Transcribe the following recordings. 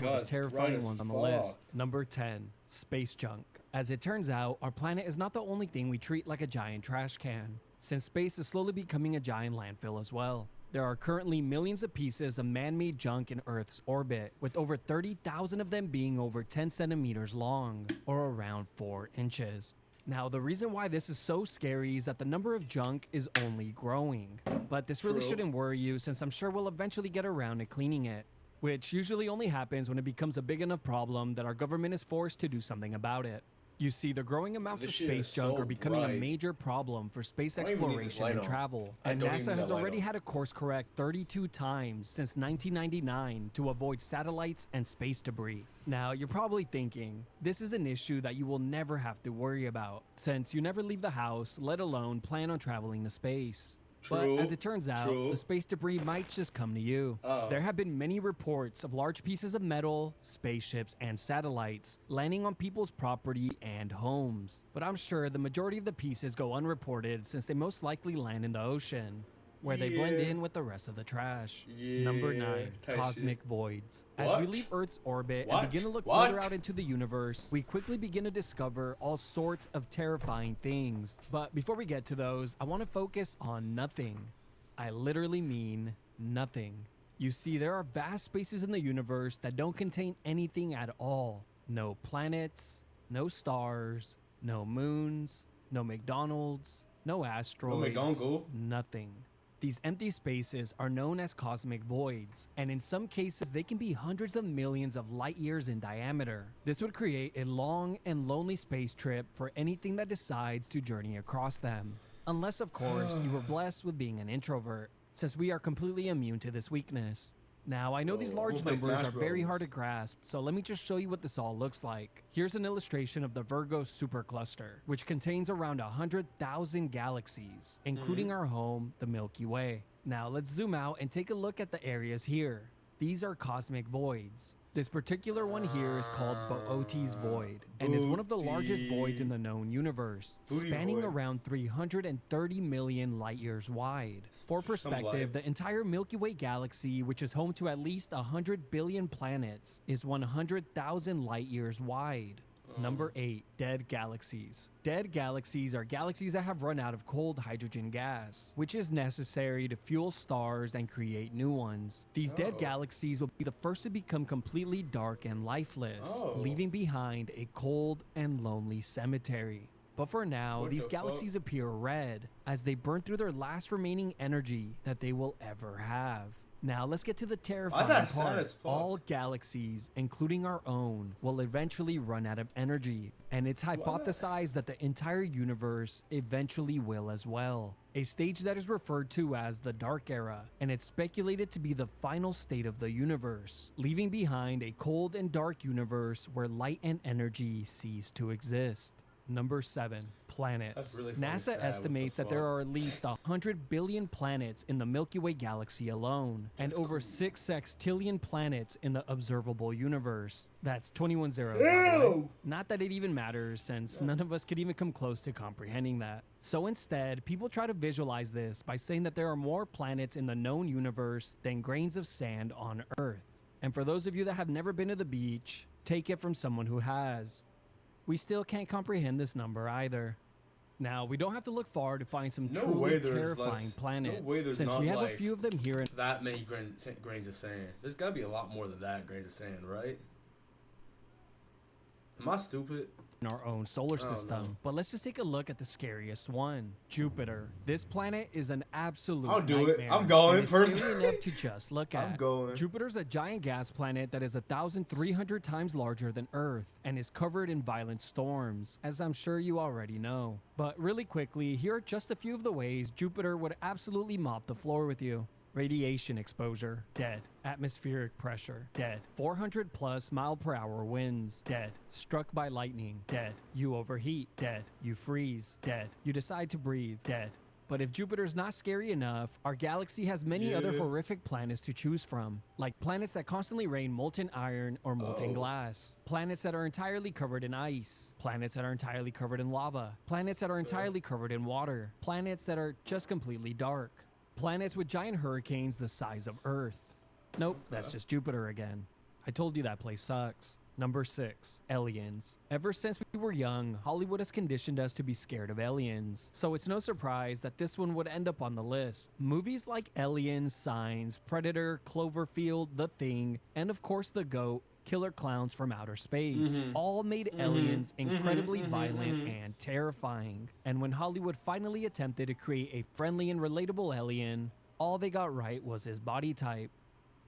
couple God, just terrifying right ones on the fuck. list. Number 10, space junk. As it turns out, our planet is not the only thing we treat like a giant trash can, since space is slowly becoming a giant landfill as well. There are currently millions of pieces of man-made junk in Earth's orbit, with over 30,000 of them being over 10 centimeters long, or around 4 inches. Now, the reason why this is so scary is that the number of junk is only growing. But this really True. shouldn't worry you, since I'm sure we'll eventually get around to cleaning it, which usually only happens when it becomes a big enough problem that our government is forced to do something about it. You see, the growing amounts This of shit space is junk so are becoming a bright. major problem for space I don't even need this exploration light and on. travel, I and don't even NASA need has that light already on. had to course correct 32 times since 1999 to avoid satellites and space debris. Now, you're probably thinking, this is an issue that you will never have to worry about, since you never leave the house, let alone plan on traveling to space. True, But as it turns out, true. the space debris might just come to you. Uh-oh. There have been many reports of large pieces of metal, spaceships, and satellites landing on people's property and homes. But I'm sure the majority of the pieces go unreported since they most likely land in the ocean, where they blend Yeah. in with the rest of the trash. Number Yeah, 9, type cosmic shit. voids. As we What? leave Earth's orbit What? and begin to look What? further out into the universe, we quickly begin to discover all sorts of terrifying things. But before we get to those, I want to focus on nothing. I literally mean nothing. You see, there are vast spaces in the universe that don't contain anything at all. No planets, no stars, no moons, no McDonald's, no asteroids, McDonald's. nothing. These empty spaces are known as cosmic voids, and in some cases they can be hundreds of millions of light years in diameter. This would create a long and lonely space trip for anything that decides to journey across them. Unless, of course, you were blessed with being an introvert, since we are completely immune to this weakness. Now, I know these Oh, large we'll play numbers Smash are very Bros. hard to grasp, so let me just show you what this all looks like. Here's an illustration of the Virgo supercluster, which contains around 100,000 galaxies, including our home, the Milky Way. Now, let's zoom out and take a look at the areas here. These are cosmic voids. This particular one here is called Boötes Void, and is one of the largest voids in the known universe, Booty spanning void. around 330 million light years wide. For perspective, the entire Milky Way galaxy, which is home to at least 100 billion planets, is 100,000 light years wide. Number 8, dead galaxies. Dead galaxies are galaxies that have run out of cold hydrogen gas, which is necessary to fuel stars and create new ones. These dead galaxies will be the first to become completely dark and lifeless, leaving behind a cold and lonely cemetery. But for now, What these the galaxies appear red as they burn through their last remaining energy that they will ever have. Now let's get to the terrifying that sad part. as fuck? All galaxies, including our own, will eventually run out of energy, and it's hypothesized that the entire universe eventually will as well. A stage that is referred to as the Dark Era, and it's speculated to be the final state of the universe, leaving behind a cold and dark universe where light and energy cease to exist. Number 7, planets. That's really fucking NASA sad. What the estimates that there fuck? are at least 100 billion planets in the Milky Way galaxy alone, and over 6 sextillion planets in the observable universe. That's 21 zeros, by the way. Not that it even matters, since none of us could even come close to comprehending that. So instead, people try to visualize this by saying that there are more planets in the known universe than grains of sand on Earth. And for those of you that have never been to the beach, take it from someone who has. We still can't comprehend this number either. Now, we don't have to look far to find some No truly way there's terrifying less- planets, no way there's since not, we have a like, few of them here in That many grains of sand. There's gotta be a lot more than that grains of sand, right? Am I stupid? our own solar Oh, system. no. But let's just take a look at the scariest one, Jupiter. This planet is an absolute I'll do it. nightmare, I'm going, and it's scary personally. enough to just look at. I'm going. Jupiter's a giant gas planet that is 1,300 times larger than Earth and is covered in violent storms, as I'm sure you already know. But really quickly, here are just a few of the ways Jupiter would absolutely mop the floor with you. Radiation exposure, dead. Atmospheric pressure, dead. 400 plus mile per hour winds, dead. Struck by lightning, dead. You overheat, dead. You freeze, dead. You decide to breathe, dead. But if Jupiter's not scary enough, our galaxy has many other horrific planets to choose from, like planets that constantly rain molten iron or molten glass, planets that are entirely covered in ice, planets that are entirely covered in lava, planets that are entirely covered in water, planets that are just completely dark, planets with giant hurricanes the size of Earth. Nope, that's just Jupiter again. I told you that place sucks. Number 6, aliens. Ever since we were young, Hollywood has conditioned us to be scared of aliens. So it's no surprise that this one would end up on the list. Movies like Aliens, Signs, Predator, Cloverfield, The Thing, and of course The GOAT, Killer Clowns from Outer Space, all made aliens incredibly violent and terrifying. And when Hollywood finally attempted to create a friendly and relatable alien, all they got right was his body type.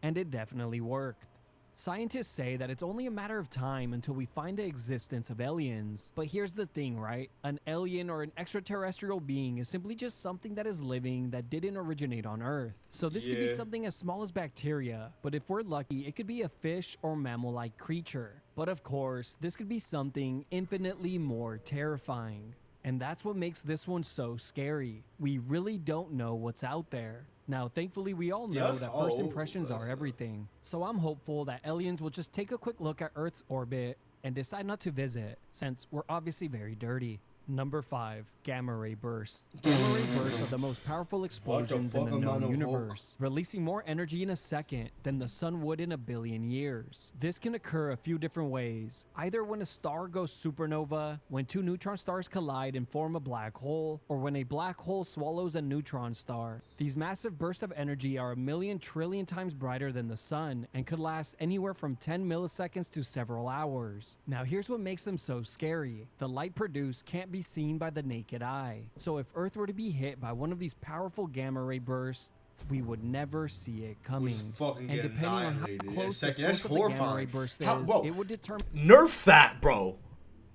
And it definitely worked. Scientists say that it's only a matter of time until we find the existence of aliens. But here's the thing, right? An alien or an extraterrestrial being is simply just something that is living that didn't originate on Earth. So this could be something as small as bacteria, but if we're lucky, it could be a fish or mammal-like creature. But of course, this could be something infinitely more terrifying. And that's what makes this one so scary. We really don't know what's out there. Now, thankfully, we all know that first impressions are everything. So I'm hopeful that aliens will just take a quick look at Earth's orbit and decide not to visit, since we're obviously very dirty. Number 5, gamma ray bursts. Gamma ray bursts are the most powerful explosions in the known universe, releasing more energy in a second than the sun would in a billion years. This can occur a few different ways, either when a star goes supernova, when two neutron stars collide and form a black hole, or when a black hole swallows a neutron star. These massive bursts of energy are a million trillion times brighter than the sun and could last anywhere from 10 milliseconds to several hours. Now here's what makes them so scary. The light produced can't be seen by the naked eye. So if Earth were to be hit by one of these powerful gamma ray bursts, we would never see it coming. And depending on how close the source of the gamma ray burst is, it would determine. Nerf that, bro.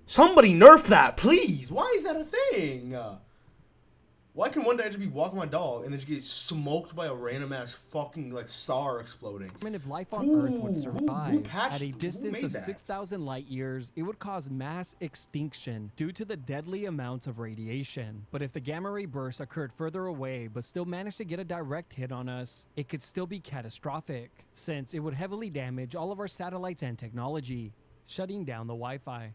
Somebody nerf that, please. Why is that a thing? Why can one day I just be walking my dog and then just get smoked by a random ass fucking like star exploding? I mean, if life on Earth would survive at a distance of 6,000 light years, it would cause mass extinction due to the deadly amounts of radiation. But if the gamma ray burst occurred further away but still managed to get a direct hit on us, it could still be catastrophic, since it would heavily damage all of our satellites and technology, shutting down the Wi-Fi.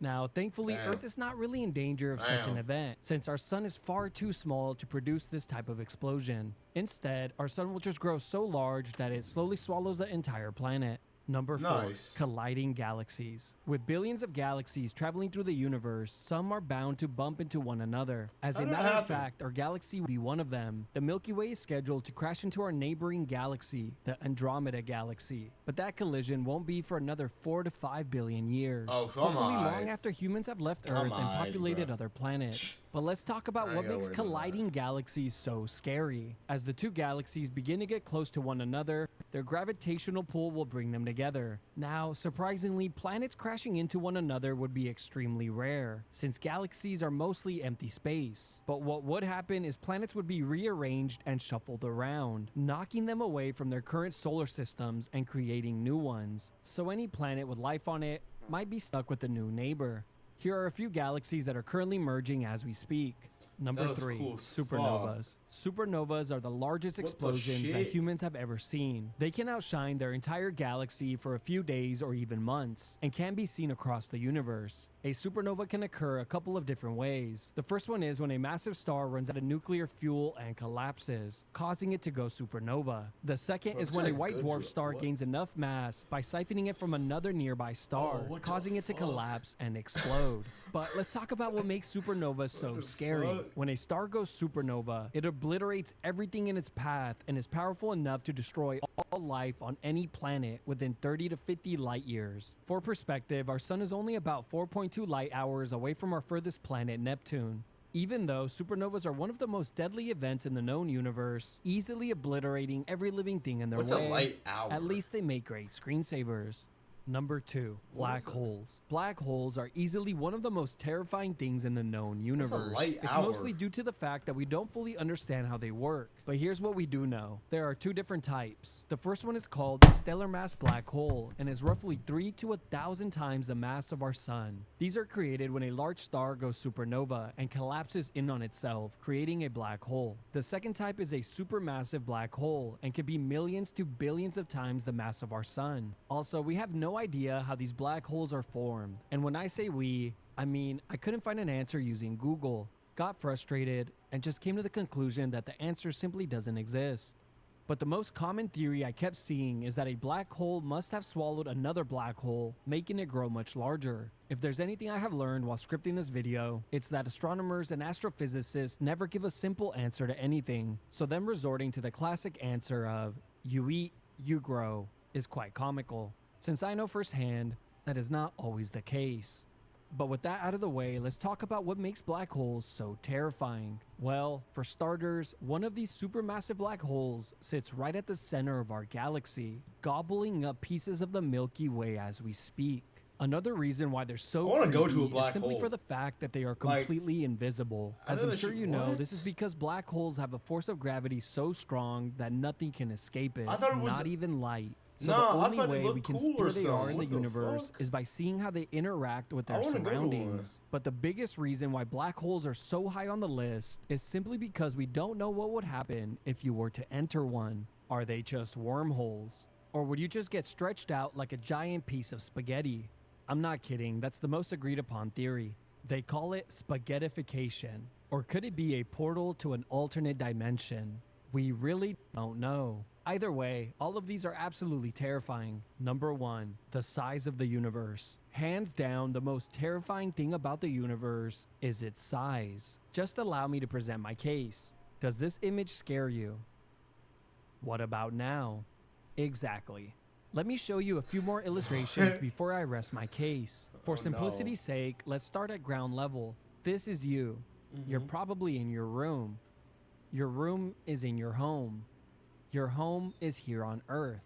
Now, thankfully, Earth is not really in danger of such an event, since our sun is far too small to produce this type of explosion. Instead, our sun will just grow so large that it slowly swallows the entire planet. Number 4, colliding galaxies. With billions of galaxies traveling through the universe, some are bound to bump into one another. As a matter of fact, our galaxy will be one of them. The Milky Way is scheduled to crash into our neighboring galaxy, the Andromeda Galaxy. But that collision won't be for another 4 to 5 billion years. Hopefully long after humans have left Earth and populated other planets. But let's talk about what makes colliding galaxies so scary. As the two galaxies begin to get close to one another, their gravitational pull will bring them together. Now, surprisingly, planets crashing into one another would be extremely rare, since galaxies are mostly empty space. But what would happen is planets would be rearranged and shuffled around, knocking them away from their current solar systems and creating new ones. So any planet with life on it might be stuck with a new neighbor. Here are a few galaxies that are currently merging as we speak. Number 3, supernovas. Supernovas are the largest explosions that humans have ever seen. They can outshine their entire galaxy for a few days or even months, and can be seen across the universe. A supernova can occur a couple of different ways. The first one is when a massive star runs out of nuclear fuel and collapses, causing it to go supernova. The second is when a white dwarf star gains enough mass by siphoning it from another nearby star, causing it to collapse and explode. But let's talk about what makes supernovas so scary. When a star goes supernova, it obliterates everything in its path and is powerful enough to destroy all life on any planet within 30 to 50 light years. For perspective, our sun is only about 4.2 light hours away from our furthest planet, Neptune. Even though supernovas are one of the most deadly events in the known universe, easily obliterating every living thing in their way, at least they make great screensavers. Number 2, black holes. Black holes are easily one of the most terrifying things in the known universe. It's mostly due to the fact that we don't fully understand how they work. But here's what we do know. There are 2 different types. The first one is called a stellar mass black hole and is roughly 3 to 1,000 times the mass of our sun. These are created when a large star goes supernova and collapses in on itself, creating a black hole. The second type is a supermassive black hole and can be millions to billions of times the mass of our sun. Also, we have no idea how these black holes are formed. And when I say we, I mean I couldn't find an answer using Google, got frustrated, and just came to the conclusion that the answer simply doesn't exist. But the most common theory I kept seeing is that a black hole must have swallowed another black hole, making it grow much larger. If there's anything I have learned while scripting this video, it's that astronomers and astrophysicists never give a simple answer to anything, so them resorting to the classic answer of, you eat, you grow, is quite comical, since I know firsthand that is not always the case. But with that out of the way, let's talk about what makes black holes so terrifying. Well, for starters, one of these supermassive black holes sits right at the center of our galaxy, gobbling up pieces of the Milky Way as we speak. Another reason why they're so I wanna go to a creepy black is simply hole. for the fact that they are Like, completely invisible. I As know I'm that sure you- you know, what? this is because black holes have a force of gravity so strong that nothing can escape it, I thought it was- not even light. So Nah, the I only thought it way looked we can cool see where or they are in something. the What the universe fuck? is by seeing how they interact with I their wanna go to one. surroundings. But the biggest reason why black holes are so high on the list is simply because we don't know what would happen if you were to enter one. Are they just wormholes? Or would you just get stretched out like a giant piece of spaghetti? I'm not kidding, that's the most agreed upon theory. They call it spaghettification. Or could it be a portal to an alternate dimension? We really don't know. Either way, all of these are absolutely terrifying. Number 1, the size of the universe. Hands down, the most terrifying thing about the universe is its size. Just allow me to present my case. Does this image scare you? What about now? Exactly. Let me show you a few more illustrations before I rest my case. For Oh, no. simplicity's sake, let's start at ground level. This is you. You're probably in your room. Your room is in your home. Your home is here on Earth.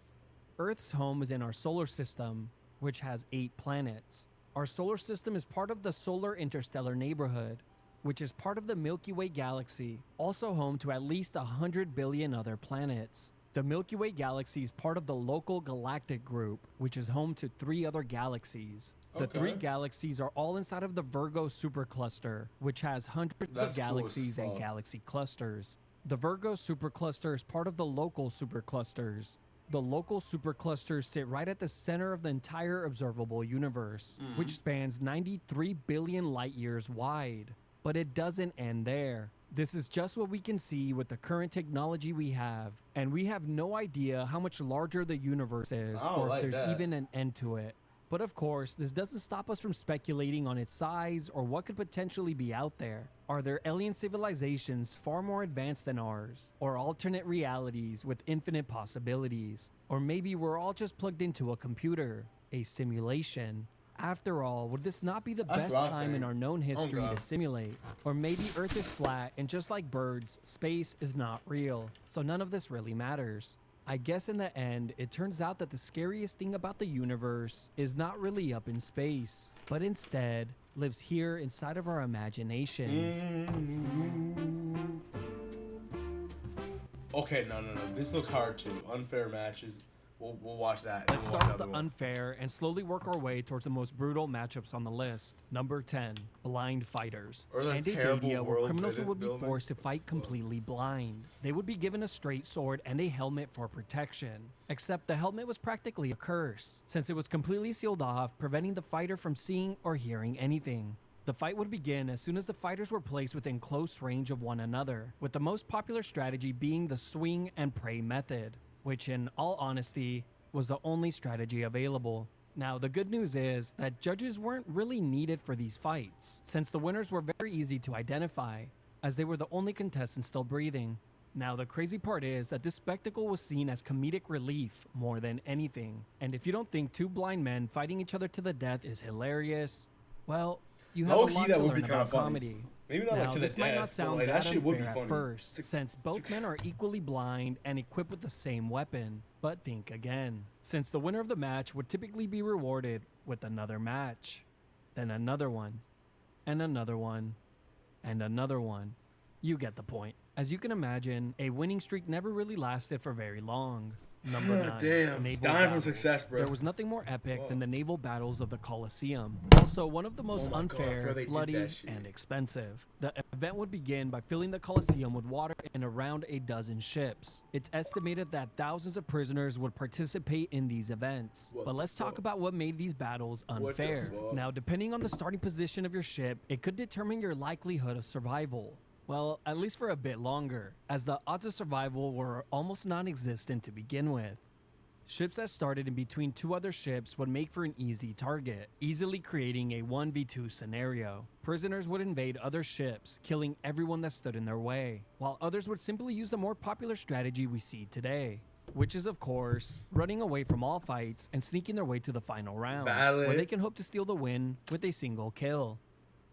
Earth's home is in our solar system, which has 8 planets. Our solar system is part of the solar interstellar neighborhood, which is part of the Milky Way galaxy, also home to at least 100 billion other planets. The Milky Way galaxy is part of the local galactic group, which is home to 3 other galaxies. The Okay. 3 galaxies are all inside of the Virgo supercluster, which has hundreds That's of cool as galaxies and fuck. galaxy clusters. The Virgo supercluster is part of the local superclusters. The local superclusters sit right at the center of the entire observable universe, which spans 93 billion light years wide. But it doesn't end there. This is just what we can see with the current technology we have, and we have no idea how much larger the universe is I don't or if like there's that. even an end to it. But of course, this doesn't stop us from speculating on its size or what could potentially be out there. Are there alien civilizations far more advanced than ours? Or alternate realities with infinite possibilities? Or maybe we're all just plugged into a computer, a simulation? After all, would this not be the That's best what I time in think. our known history God. to simulate? Or maybe Earth is flat and just like birds, space is not real, so none of this really matters. I guess in the end, it turns out that the scariest thing about the universe is not really up in space, but instead lives here inside of our imaginations. Okay, no. This looks hard too. Unfair matches. We'll watch that. Let's We'll start watch with the other one. unfair and slowly work our way towards the most brutal matchups on the list. Number 10, blind fighters. Or those And a terrible media where world criminals would be building. forced to fight completely blind. They would be given a straight sword and a helmet for protection. Except the helmet was practically a curse, since it was completely sealed off, preventing the fighter from seeing or hearing anything. The fight would begin as soon as the fighters were placed within close range of one another, with the most popular strategy being the swing and pray method, which in all honesty was the only strategy available. Now, the good news is that judges weren't really needed for these fights, since the winners were very easy to identify, as they were the only contestants still breathing. Now, the crazy part is that this spectacle was seen as comedic relief more than anything. And if you don't think 2 blind men fighting each other to the death is hilarious, well, you have Low-key, a lot that to would learn be kinda about funny. comedy. Maybe not Now, like to the this might not death, but, sound like, that that shit would be unfair at funny. first, since both men are equally blind and equipped with the same weapon. But think again, since the winner of the match would typically be rewarded with another match, then another one, and another one, and another one. You get the point. As you can imagine, a winning streak never really lasted for very long. Number 9. Damn, naval dying from battles. success, bro. There was nothing more epic than the naval battles of the Colosseum. Also, one of the most Oh my God, I unfair, forgot they did bloody, that shit. and expensive. The event would begin by filling the Colosseum with water and around a dozen ships. It's estimated that thousands of prisoners would participate in these events. What But the let's talk fuck? about what made these battles the unfair. fuck? Now, depending on the starting position of your ship, it could determine your likelihood of survival. Well, at least for a bit longer, as the odds of survival were almost non-existent to begin with. Ships that started in between two other ships would make for an easy target, easily creating a 1v2 scenario. Prisoners would invade other ships, killing everyone that stood in their way, while others would simply use the more popular strategy we see today, which is of course, running away from all fights and sneaking their way to the final round, Valid. where they can hope to steal the win with a single kill.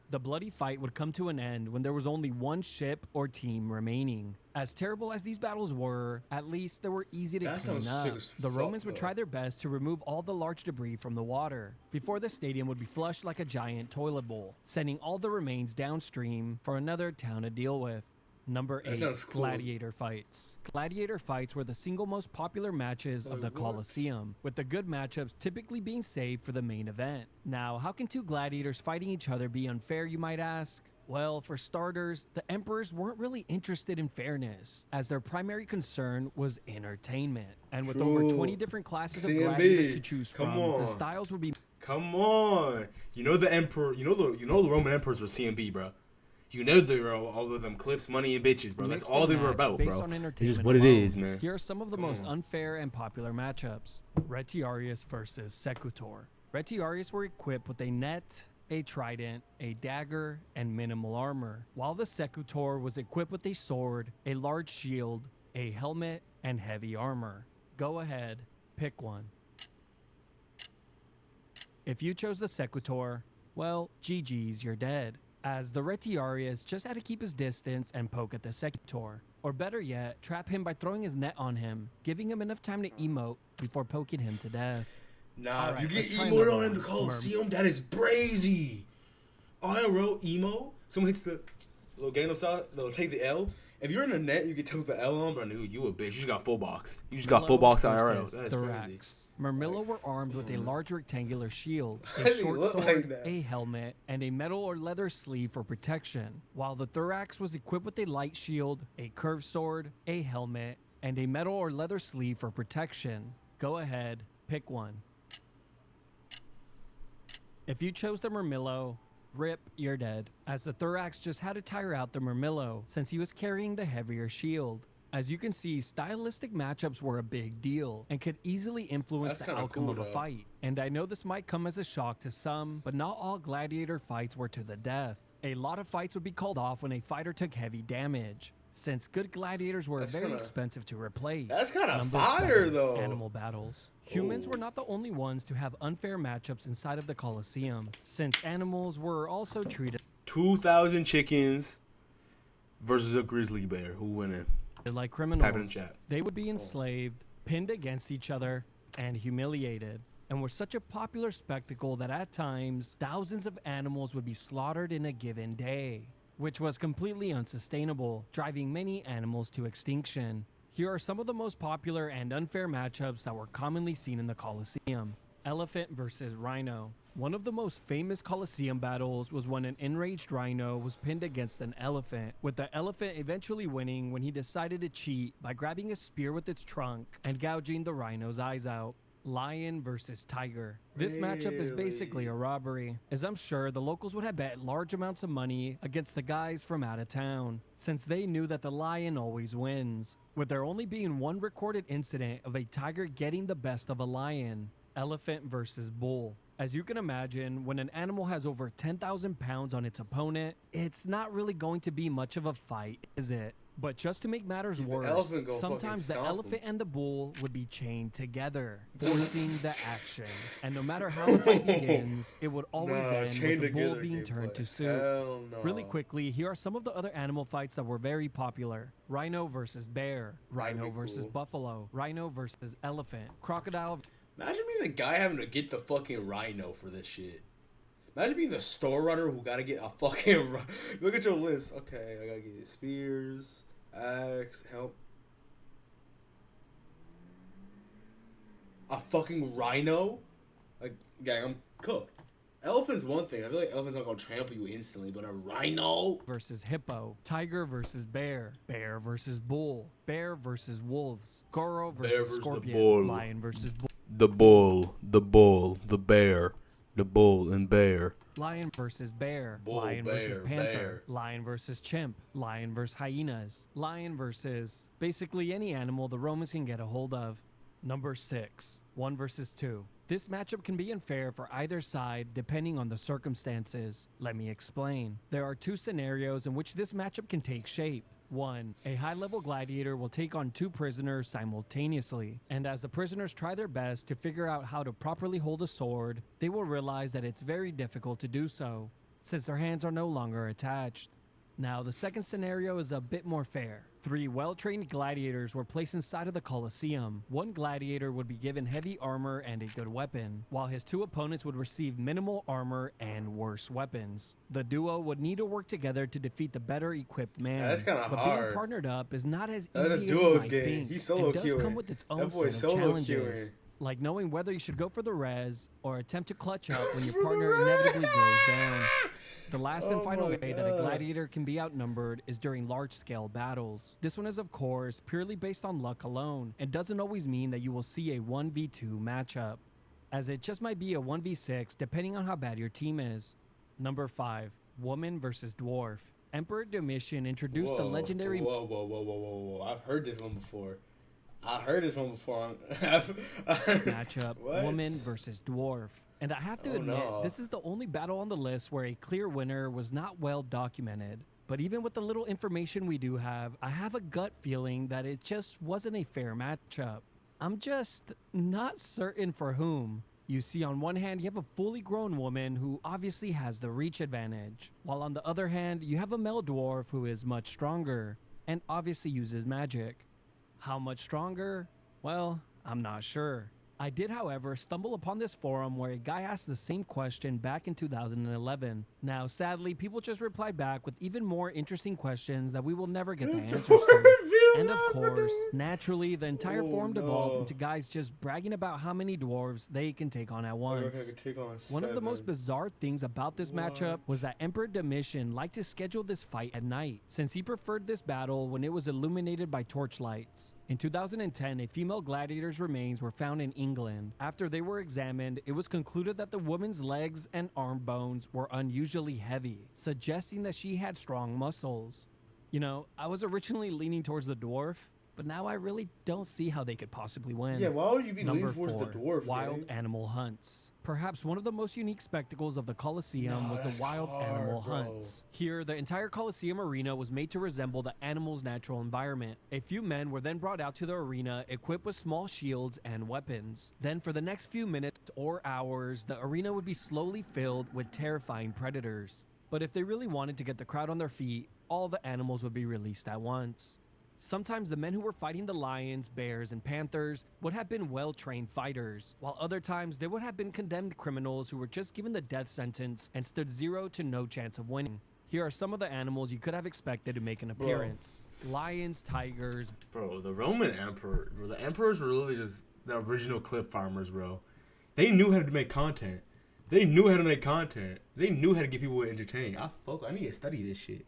The bloody fight would come to an end when there was only one ship or team remaining. As terrible as these battles were, at least they were easy to That clean sounds up. sick as The fuck, Romans would though. try their best to remove all the large debris from the water before the stadium would be flushed like a giant toilet bowl, sending all the remains downstream for another town to deal with. Number That 8, sounds cool. gladiator fights. Gladiator fights were the single most popular matches of the Wait, what? Colosseum, with the good matchups typically being saved for the main event. Now, how can two gladiators fighting each other be unfair, you might ask? Well, for starters, the emperors weren't really interested in fairness, as their primary concern was entertainment. And with over True. 20 different classes of CMB, gladiators to choose come from, on. the styles would be Come on. You know the emperor. You know the Roman emperors were CMB, bro. You know they were all of them clips, money, and bitches, bro. That's mixed all and they were matched about, based bro. on It entertainment is what it alone. is, man. Here are some of the most unfair and popular matchups. Retiarius versus Secutor. Retiarius were equipped with a net, a trident, a dagger, and minimal armor, while the Secutor was equipped with a sword, a large shield, a helmet, and heavy armor. Go ahead, pick one. If you chose the Secutor, well, GG's, you're dead, as the Retiarius just had to keep his distance and poke at the Secutor. Or better yet, trap him by throwing his net on him, giving him enough time to emote before poking him to death. Nah, Alright, you get let's try emo another on in one. the Coliseum. That is brazy. IRL emo. Someone hits the little Gangnam style. They'll take the L. If you're in the net, you get took the L on, bro. Dude, you a bitch. You just got full box. You just got full box IRL. versus That is crazy. Thorax. Murmillo were armed with a large rectangular shield, Why a does he short look sword, like that? a helmet, and a metal or leather sleeve for protection, while the Thorax was equipped with a light shield, a curved sword, a helmet, and a metal or leather sleeve for protection. Go ahead, pick one. If you chose the Murmillo, rip, you're dead, as the Thorax just had to tire out the Murmillo since he was carrying the heavier shield. As you can see, stylistic matchups were a big deal and could easily influence That's the kinda outcome cool, of a though. fight. And I know this might come as a shock to some, but not all gladiator fights were to the death. A lot of fights would be called off when a fighter took heavy damage, since good gladiators were That's very kinda- expensive to replace. That's kinda Number fire, 7, though. Animal battles. Humans Oh. were not the only ones to have unfair matchups inside of the Colosseum, since animals were also treated 2,000 chickens versus a grizzly bear. Who winning? like criminals. Type it in chat. They would be enslaved, pinned against each other, and humiliated, and were such a popular spectacle that at times thousands of animals would be slaughtered in a given day, which was completely unsustainable, driving many animals to extinction. Here are some of the most popular and unfair matchups that were commonly seen in the Colosseum. Elephant versus rhino. One of the most famous Colosseum battles was when an enraged rhino was pinned against an elephant, with the elephant eventually winning when he decided to cheat by grabbing a spear with its trunk and gouging the rhino's eyes out. Lion versus tiger. This matchup is basically a robbery, as I'm sure the locals would have bet large amounts of money against the guys from out of town, since they knew that the lion always wins, with there only being one recorded incident of a tiger getting the best of a lion. Elephant versus bull. As you can imagine, when an animal has over 10,000 pounds on its opponent, it's not really going to be much of a fight, is it? But just to make matters Keep the worse, elephant go sometimes the fucking stomp 'em. elephant and the bull would be chained together, forcing the action. And no matter how the fight begins, it would always end with the bull being turned to soup. Hell no. Really quickly, here are some of the other animal fights that were very popular. Rhino versus bear, rhino be versus cool. buffalo, rhino versus elephant, crocodile Imagine being the guy having to get the fucking rhino for this shit. Imagine being the store runner who gotta get a fucking. Look at your list. Okay, I gotta get spears, axe, help. A fucking rhino? Like, gang, I'm cooked. Elephant's one thing. I feel like elephant's not gonna trample you instantly, but a rhino? versus hippo, tiger versus bear, bear versus bull, bear versus wolves, goro Bear versus versus the scorpion, bull. lion versus bull. The bull, the bear, the bull and bear. lion versus bear, Bull, lion versus bear, panther, bear. lion versus chimp, lion versus hyenas, lion versus basically any animal the Romans can get a hold of. Number 6, 1 versus 2. This matchup can be unfair for either side depending on the circumstances. Let me explain. There are 2 scenarios in which this matchup can take shape. 1. A high-level gladiator will take on 2 prisoners simultaneously, and as the prisoners try their best to figure out how to properly hold a sword, they will realize that it's very difficult to do so, since their hands are no longer attached. Now, the second scenario is a bit more fair. 3 well-trained gladiators were placed inside of the Colosseum. One gladiator would be given heavy armor and a good weapon, while his 2 opponents would receive minimal armor and worse weapons. The duo would need to work together to defeat the better equipped man. Yeah, that's kinda but hard. being partnered up is not as That's a easy as you duo's might game. think, He's solo and does queuing. come with its That own boy's set of solo challenges. queuing. Like knowing whether you should go for the res or attempt to clutch up when your partner inevitably goes down. The last and Oh final my way that a God. gladiator can be outnumbered is during large-scale battles. This one is of course purely based on luck alone and doesn't always mean that you will see a 1v2 matchup, as it just might be a 1v6 depending on how bad your team is. Number 5, woman versus dwarf. Emperor Domitian introduced the legendary Whoa. I've heard this one before. matchup, What? woman versus dwarf. And I have to Oh, admit, no. this is the only battle on the list where a clear winner was not well documented. But even with the little information we do have, I have a gut feeling that it just wasn't a fair matchup. I'm just not certain for whom. You see, on one hand, you have a fully grown woman who obviously has the reach advantage, while on the other hand, you have a male dwarf who is much stronger and obviously uses magic. How much stronger? Well, I'm not sure. I did, however, stumble upon this forum where a guy asked the same question back in 2011. Now, sadly, people just replied back with even more interesting questions that we will never get the answers to. And of course, naturally, the entire forum devolved into guys just bragging about how many dwarves they can take on at once. One of the most bizarre things about this matchup was that Emperor Domitian liked to schedule this fight at night, since he preferred this battle when it was illuminated by torchlights. In 2010, a female gladiator's remains were found in England. After they were examined, it was concluded that the woman's legs and arm bones were unusually heavy, suggesting that she had strong muscles. You know, I was originally leaning towards the dwarf, but now I really don't see how they could possibly win. Yeah, why would you be Number leaning towards 4, the dwarf? wild gang? animal hunts. Perhaps one of the most unique spectacles of the Colosseum was the wild animal hunts. Here, the entire Colosseum arena was made to resemble the animal's natural environment. A few men were then brought out to the arena equipped with small shields and weapons. Then for the next few minutes or hours, the arena would be slowly filled with terrifying predators. But if they really wanted to get the crowd on their feet, all the animals would be released at once. Sometimes the men who were fighting the lions, bears, and panthers would have been well-trained fighters, while other times they would have been condemned criminals who were just given the death sentence and stood 0 to no chance of winning. Here are some of the animals you could have expected to make an appearance. Lions, tigers, Bro, the Roman emperor, bro, the emperors were literally just the original clip farmers, bro. They knew how to make content. They knew how to get people entertained. I need to study this shit.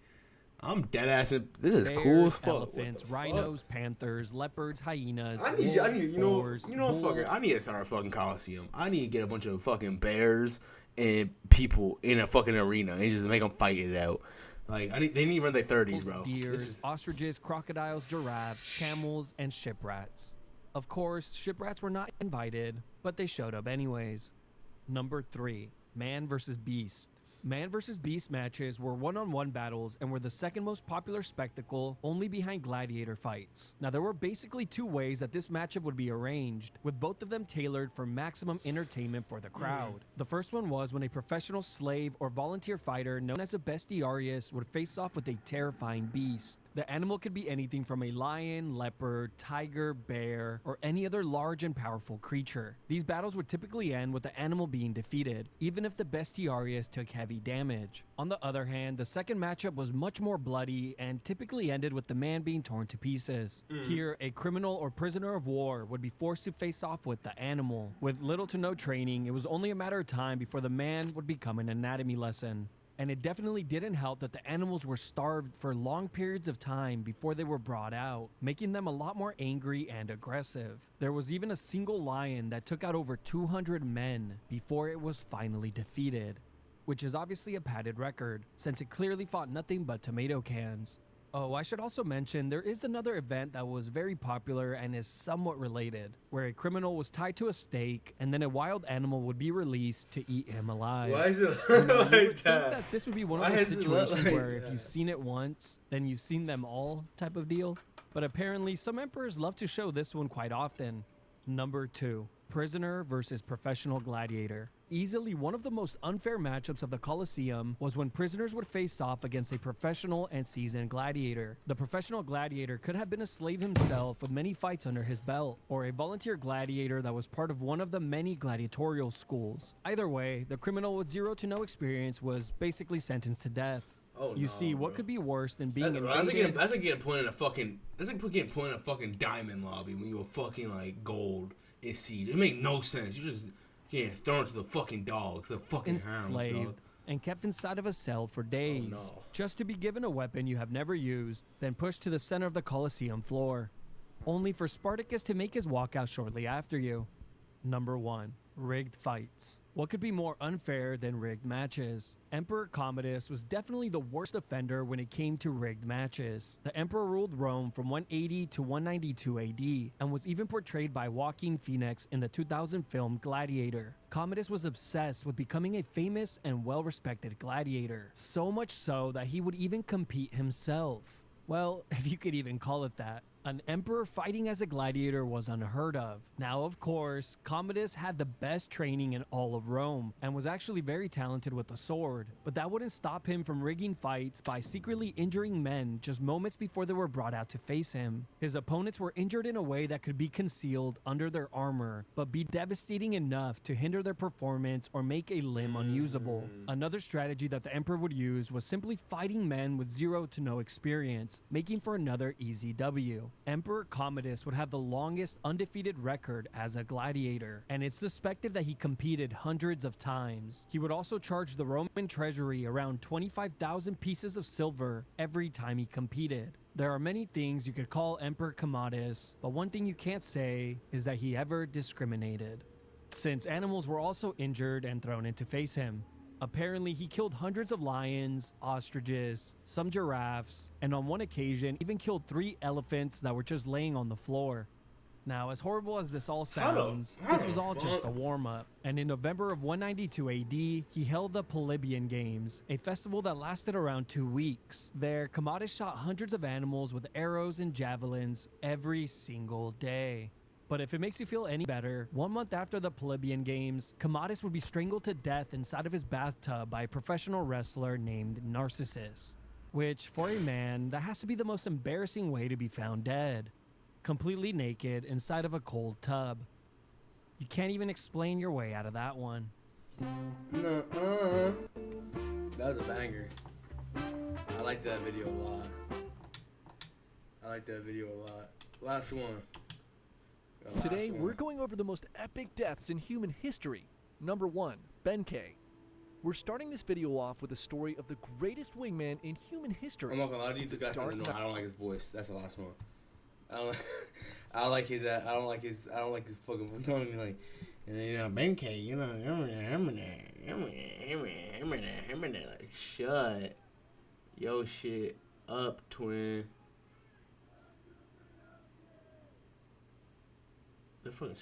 I'm dead ass. This is bears, cool as fuck. elephants, What the rhinos, panthers, leopards, hyenas, fuck? wolves, boars, fuck it. bull- I need to start a fucking Coliseum. I need to get a bunch of fucking bears and people in a fucking arena and just make them fight it out. Like they need to run their 30s, bro. deers, ostriches, crocodiles, giraffes, camels, and ship rats. Of course, ship rats were not invited, but they showed up anyways. Number 3, man versus beast. Man versus beast matches were one-on-one battles and were the second most popular spectacle, only behind gladiator fights. Now, there were basically 2 ways that this matchup would be arranged, with both of them tailored for maximum entertainment for the crowd. The first one was when a professional slave or volunteer fighter known as a bestiarius would face off with a terrifying beast. The animal could be anything from a lion, leopard, tiger, bear, or any other large and powerful creature. These battles would typically end with the animal being defeated, even if the bestiarius took heavy damage. On the other hand, the second matchup was much more bloody and typically ended with the man being torn to pieces. Here, a criminal or prisoner of war would be forced to face off with the animal. With little to no training, it was only a matter of time before the man would become an anatomy lesson. And it definitely didn't help that the animals were starved for long periods of time before they were brought out, making them a lot more angry and aggressive. There was even a single lion that took out over 200 men before it was finally defeated. which is obviously a padded record, since it clearly fought nothing but tomato cans. Oh, I should also mention there is another event that was very popular and is somewhat related, where a criminal was tied to a stake and then a wild animal would be released to eat him alive. Why is it You know, you like would think that? that this would be one Why of those is it look situations like where if that? you've seen it once, then you've seen them all type of deal. But apparently, some emperors love to show this one quite often. Number 2, prisoner versus professional gladiator. Easily one of the most unfair matchups of the Colosseum was when prisoners would face off against a professional and seasoned gladiator. The professional gladiator could have been a slave himself with many fights under his belt, or a volunteer gladiator that was part of one of the many gladiatorial schools. Either way, the criminal with 0 to no experience was basically sentenced to death. Oh, You no, see, what bro. could be worse than being That's invaded? like getting put in a fucking. That's like getting put in a fucking diamond lobby when you were fucking like gold is siege. It make no sense. You just getting thrown to the fucking dogs, the fucking hounds. enslaved Dog. and kept inside of a cell for days, no. just to be given a weapon you have never used, then pushed to the center of the Colosseum floor, only for Spartacus to make his walkout shortly after you. Number 1, rigged fights. What could be more unfair than rigged matches? Emperor Commodus was definitely the worst offender when it came to rigged matches. The emperor ruled Rome from 180 to 192 AD and was even portrayed by Joaquin Phoenix in the 2000 film Gladiator. Commodus was obsessed with becoming a famous and well-respected gladiator, so much so that he would even compete himself. Well, if you could even call it that. An emperor fighting as a gladiator was unheard of. Now, of course, Commodus had the best training in all of Rome and was actually very talented with the sword, but that wouldn't stop him from rigging fights by secretly injuring men just moments before they were brought out to face him. His opponents were injured in a way that could be concealed under their armor, but be devastating enough to hinder their performance or make a limb unusable. Another strategy that the emperor would use was simply fighting men with 0 to no experience, making for another easy W. Emperor Commodus would have the longest undefeated record as a gladiator, and it's suspected that he competed hundreds of times. He would also charge the Roman treasury around 25,000 pieces of silver every time he competed. There are many things you could call Emperor Commodus, but one thing you can't say is that he ever discriminated, since animals were also injured and thrown in to face him. Apparently, he killed hundreds of lions, ostriches, some giraffes, and on one occasion, even killed 3 elephants that were just laying on the floor. Now, as horrible as this all sounds, this was all just a warm-up. And in November of 192 AD, he held the Polybian Games, a festival that lasted around 2 weeks. There, Commodus shot hundreds of animals with arrows and javelins every single day. But if it makes you feel any better, 1 month after the Polybian Games, Commodus would be strangled to death inside of his bathtub by a professional wrestler named Narcissus. Which, for a man, that has to be the most embarrassing way to be found dead. Completely naked inside of a cold tub. You can't even explain your way out of that one. Nuh-uh. That was a banger. I like that video a lot. Last one. Today, we're going over the most epic deaths in human history. Number 1, Benkei. We're starting this video off with the story of the greatest wingman in human history. I'm not gonna lie to you, this guy's Dark no, Knight. I don't like his voice. That's the last one. I don't like his fucking voice. Don't even like, Benkei, like, shut yo shit up, twin. They're fucking